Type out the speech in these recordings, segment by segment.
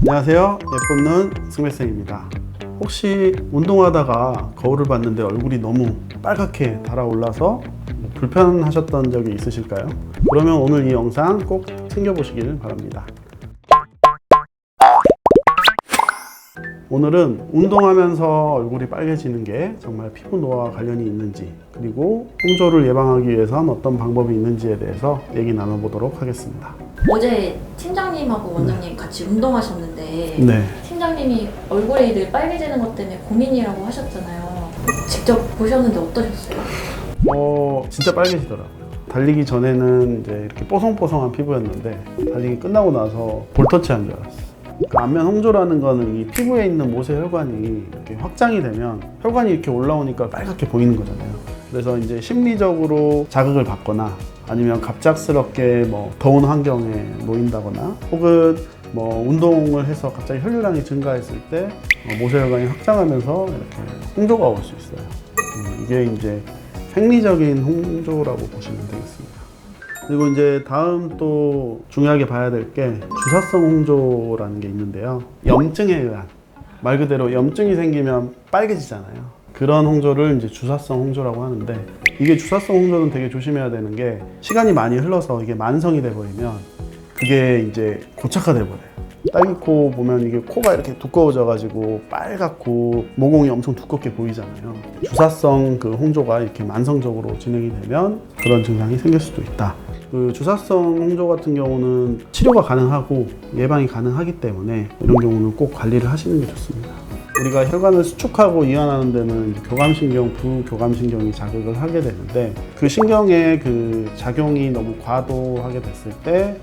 안녕하세요. 예쁜 눈 승배쌤입니다. 혹시 운동하다가 거울을 봤는데 얼굴이 너무 빨갛게 달아올라서 불편하셨던 적이 있으실까요? 그러면 오늘 이 영상 꼭 챙겨보시길 바랍니다. 오늘은 운동하면서 얼굴이 빨개지는 게 정말 피부 노화와 관련이 있는지, 그리고 홍조를 예방하기 위해선 어떤 방법이 있는지에 대해서 얘기 나눠보도록 하겠습니다. 어제 팀장님하고 원장님 같이 운동하셨는데 네. 팀장님이 얼굴이 늘 빨개지는 것 때문에 고민이라고 하셨잖아요. 직접 보셨는데 어떠셨어요? 진짜 빨개지더라고요. 달리기 전에는 이제 이렇게 뽀송뽀송한 피부였는데 달리기 끝나고 나서 볼터치한 줄 알았어요. 그러니까 안면 홍조라는 거는 이 피부에 있는 모세 혈관이 이렇게 확장이 되면 혈관이 이렇게 올라오니까 빨갛게 보이는 거잖아요. 그래서 이제 심리적으로 자극을 받거나 아니면 갑작스럽게 더운 환경에 놓인다거나 혹은 운동을 해서 갑자기 혈류량이 증가했을 때 모세 혈관이 확장하면서 이렇게 홍조가 올 수 있어요. 이게 이제 생리적인 홍조라고 보시면 되겠습니다. 그리고 이제 다음 또 중요하게 봐야 될 게 주사성 홍조라는 게 있는데요. 염증에 의한, 말 그대로 염증이 생기면 빨개지잖아요. 그런 홍조를 이제 주사성 홍조라고 하는데, 이게 주사성 홍조는 되게 조심해야 되는 게 시간이 많이 흘러서 이게 만성이 돼 버리면 그게 이제 고착화돼 버려요. 딸기코 보면 이게 코가 이렇게 두꺼워져 가지고 빨갛고 모공이 엄청 두껍게 보이잖아요. 주사성 그 홍조가 이렇게 만성적으로 진행이 되면 그런 증상이 생길 수도 있다. 그 주사성 홍조 같은 경우는 치료가 가능하고 예방이 가능하기 때문에 이런 경우는 꼭 관리를 하시는 게 좋습니다. 우리가 혈관을 수축하고 이완하는 데는 교감신경, 부교감신경이 자극을 하게 되는데, 그 신경의 그 작용이 너무 과도하게 됐을 때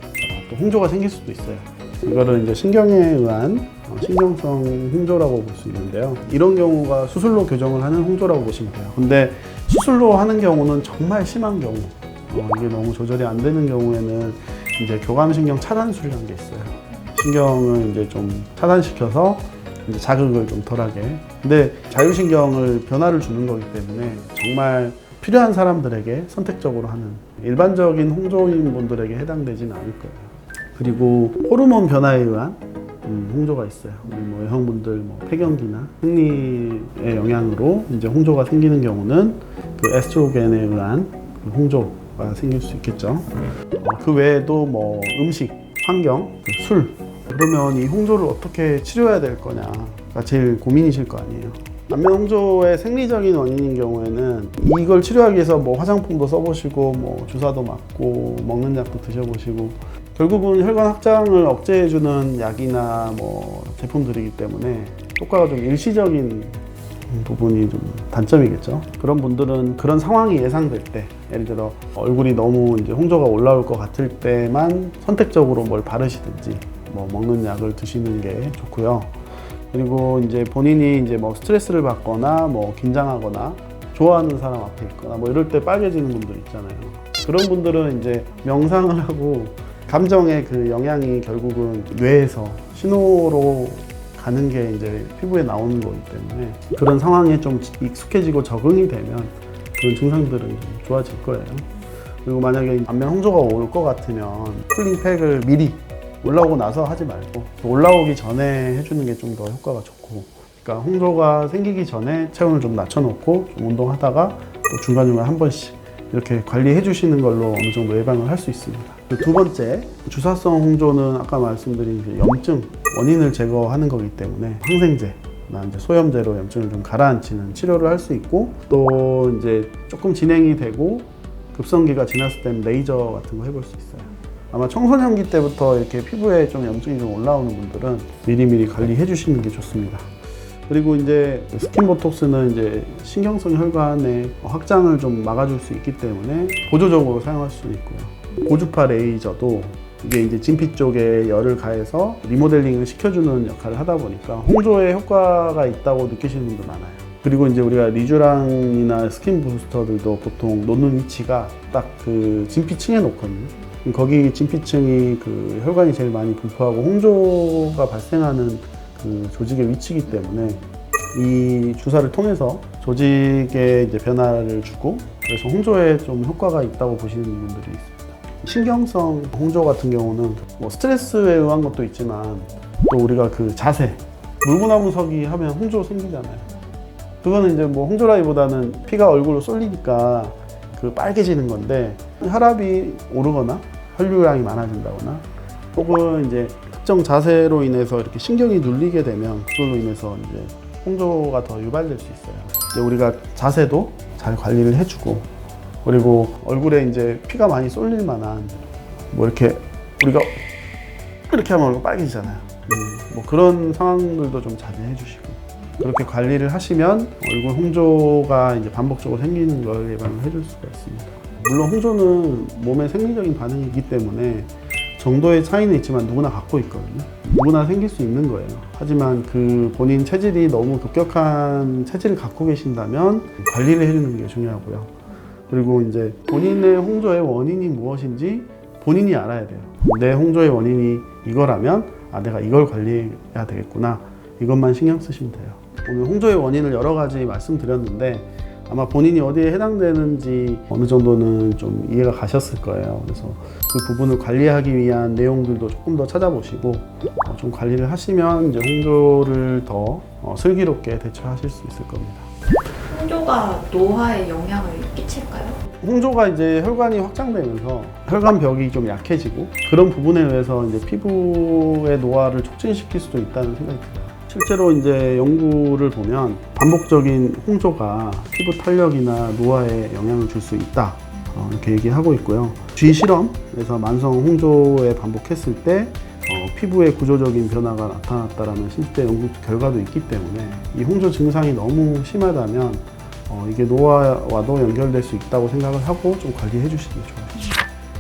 또 홍조가 생길 수도 있어요. 이거를 이제 신경에 의한 신경성 홍조라고 볼 수 있는데요. 이런 경우가 수술로 교정을 하는 홍조라고 보시면 돼요. 근데 수술로 하는 경우는 정말 심한 경우, 이게 너무 조절이 안 되는 경우에는 이제 교감신경 차단술이라는 게 있어요. 신경을 이제 좀 차단시켜서 이제 자극을 좀 덜하게. 근데 자율신경을 변화를 주는 거기 때문에 정말 필요한 사람들에게 선택적으로 하는, 일반적인 홍조인 분들에게 해당되지는 않을 거예요. 그리고 호르몬 변화에 의한 홍조가 있어요. 여성분들 폐경기나 생리의 영향으로 이제 홍조가 생기는 경우는 그 에스트로겐에 의한 홍조가 생길 수 있겠죠. 그 외에도 음식, 환경, 술. 그러면 이 홍조를 어떻게 치료해야 될 거냐가 제일 고민이실 거 아니에요. 안면 홍조의 생리적인 원인인 경우에는 이걸 치료하기 위해서 화장품도 써보시고 주사도 맞고 먹는 약도 드셔보시고, 결국은 혈관 확장을 억제해주는 약이나 제품들이기 때문에 효과가 좀 일시적인 부분이 좀 단점이겠죠. 그런 분들은 그런 상황이 예상될 때, 예를 들어 얼굴이 너무 이제 홍조가 올라올 것 같을 때만 선택적으로 뭘 바르시든지 먹는 약을 드시는 게 좋고요. 그리고 이제 본인이 이제 스트레스를 받거나 긴장하거나 좋아하는 사람 앞에 있거나 이럴 때 빨개지는 분들 있잖아요. 그런 분들은 이제 명상을 하고 감정의 그 영향이 결국은 뇌에서 신호로 가는 게 이제 피부에 나오는 거기 때문에 그런 상황에 좀 익숙해지고 적응이 되면 그런 증상들은 좀 좋아질 거예요. 그리고 만약에 안면 홍조가 올 것 같으면 쿨링팩을 미리 올라오고 나서 하지 말고 올라오기 전에 해주는 게 좀 더 효과가 좋고, 그러니까 홍조가 생기기 전에 체온을 좀 낮춰놓고 좀 운동하다가 또 중간중간 한 번씩 이렇게 관리해 주시는 걸로 어느 정도 예방을 할 수 있습니다. 두 번째, 주사성 홍조는 아까 말씀드린 염증 원인을 제거하는 거기 때문에 항생제나 이제 소염제로 염증을 좀 가라앉히는 치료를 할 수 있고, 또 이제 조금 진행이 되고 급성기가 지났을 때는 레이저 같은 거 해볼 수 있어요. 아마 청소년기 때부터 이렇게 피부에 좀 염증이 좀 올라오는 분들은 미리미리 관리해 주시는 게 좋습니다. 그리고 이제 스킨보톡스는 이제 신경성 혈관의 확장을 좀 막아줄 수 있기 때문에 보조적으로 사용할 수 있고요. 고주파 레이저도 이게 이제 진피 쪽에 열을 가해서 리모델링을 시켜주는 역할을 하다 보니까 홍조에 효과가 있다고 느끼시는 분들 많아요. 그리고 이제 우리가 리쥬랑이나 스킨 부스터들도 보통 놓는 위치가 딱 그 진피층에 놓거든요. 거기 진피층이 그 혈관이 제일 많이 분포하고 홍조가 발생하는 그 조직의 위치이기 때문에 이 주사를 통해서 조직에 이제 변화를 주고, 그래서 홍조에 좀 효과가 있다고 보시는 분들이 있습니다. 신경성 홍조 같은 경우는 스트레스에 의한 것도 있지만 또 우리가 그 자세, 물구나무 서기 하면 홍조 생기잖아요. 그거는 이제 뭐 홍조라기보다는 피가 얼굴로 쏠리니까 그 빨개지는 건데, 혈압이 오르거나 혈류량이 많아진다거나 혹은 이제 특정 자세로 인해서 이렇게 신경이 눌리게 되면 그걸로 인해서 이제 홍조가 더 유발될 수 있어요. 이제 우리가 자세도 잘 관리를 해주고, 그리고 얼굴에 이제 피가 많이 쏠릴 만한 뭐 이렇게 우리가 이렇게 하면 얼굴 빨개지잖아요. 뭐 그런 상황들도 좀 자제해 주시고, 그렇게 관리를 하시면 얼굴 홍조가 이제 반복적으로 생기는 걸 예방을 해줄 수가 있습니다. 물론 홍조는 몸의 생리적인 반응이기 때문에 정도의 차이는 있지만 누구나 갖고 있거든요. 누구나 생길 수 있는 거예요. 하지만 그 본인 체질이 너무 급격한 체질을 갖고 계신다면 관리를 해주는 게 중요하고요. 그리고 이제 본인의 홍조의 원인이 무엇인지 본인이 알아야 돼요. 내 홍조의 원인이 이거라면 내가 이걸 관리해야 되겠구나, 이것만 신경 쓰시면 돼요. 오늘 홍조의 원인을 여러 가지 말씀드렸는데 아마 본인이 어디에 해당되는지 어느 정도는 좀 이해가 가셨을 거예요. 그래서 그 부분을 관리하기 위한 내용들도 조금 더 찾아보시고 좀 관리를 하시면 이제 홍조를 더 슬기롭게 대처하실 수 있을 겁니다. 홍조가 노화에 영향을 끼칠까요? 홍조가 이제 혈관이 확장되면서 혈관벽이 좀 약해지고 그런 부분에 의해서 이제 피부의 노화를 촉진시킬 수도 있다는 생각이 들어요. 실제로 이제 연구를 보면 반복적인 홍조가 피부 탄력이나 노화에 영향을 줄 수 있다, 이렇게 얘기하고 있고요. 쥐 실험에서 만성 홍조에 반복했을 때 피부에 구조적인 변화가 나타났다라는 실제 연구 결과도 있기 때문에 이 홍조 증상이 너무 심하다면 이게 노화와도 연결될 수 있다고 생각을 하고 좀 관리해 주시는 게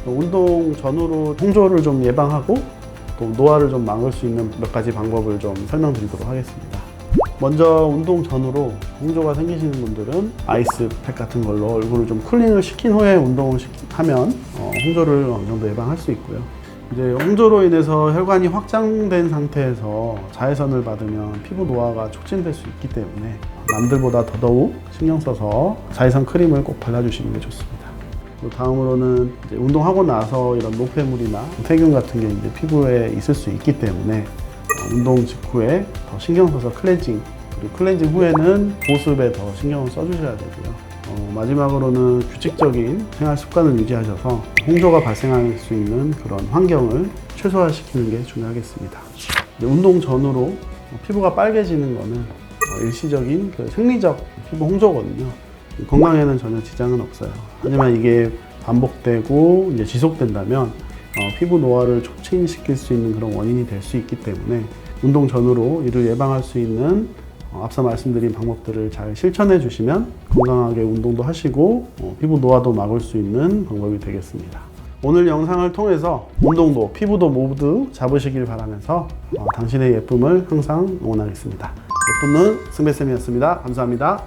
좋아요. 운동 전후로 홍조를 좀 예방하고 또 노화를 좀 막을 수 있는 몇 가지 방법을 좀 설명드리도록 하겠습니다. 먼저 운동 전후로 홍조가 생기시는 분들은 아이스팩 같은 걸로 얼굴을 좀 쿨링을 시킨 후에 운동을 하면 홍조를 어느 정도 예방할 수 있고요. 이제 홍조로 인해서 혈관이 확장된 상태에서 자외선을 받으면 피부 노화가 촉진될 수 있기 때문에 남들보다 더더욱 신경 써서 자외선 크림을 꼭 발라주시는 게 좋습니다. 또 다음으로는 이제 운동하고 나서 이런 노폐물이나 세균 같은 게 이제 피부에 있을 수 있기 때문에 운동 직후에 더 신경 써서 클렌징, 그리고 클렌징 후에는 보습에 더 신경을 써주셔야 되고요. 마지막으로는 규칙적인 생활 습관을 유지하셔서 홍조가 발생할 수 있는 그런 환경을 최소화시키는 게 중요하겠습니다. 운동 전후로 피부가 빨개지는 거는 일시적인 그 생리적 피부 홍조거든요. 건강에는 전혀 지장은 없어요. 하지만 이게 반복되고 이제 지속된다면 피부 노화를 촉진시킬 수 있는 그런 원인이 될 수 있기 때문에 운동 전후로 이를 예방할 수 있는 앞서 말씀드린 방법들을 잘 실천해 주시면 건강하게 운동도 하시고 피부 노화도 막을 수 있는 방법이 되겠습니다. 오늘 영상을 통해서 운동도 피부도 모두 잡으시길 바라면서 당신의 예쁨을 항상 응원하겠습니다. 예쁜 눈 승배쌤이었습니다. 감사합니다.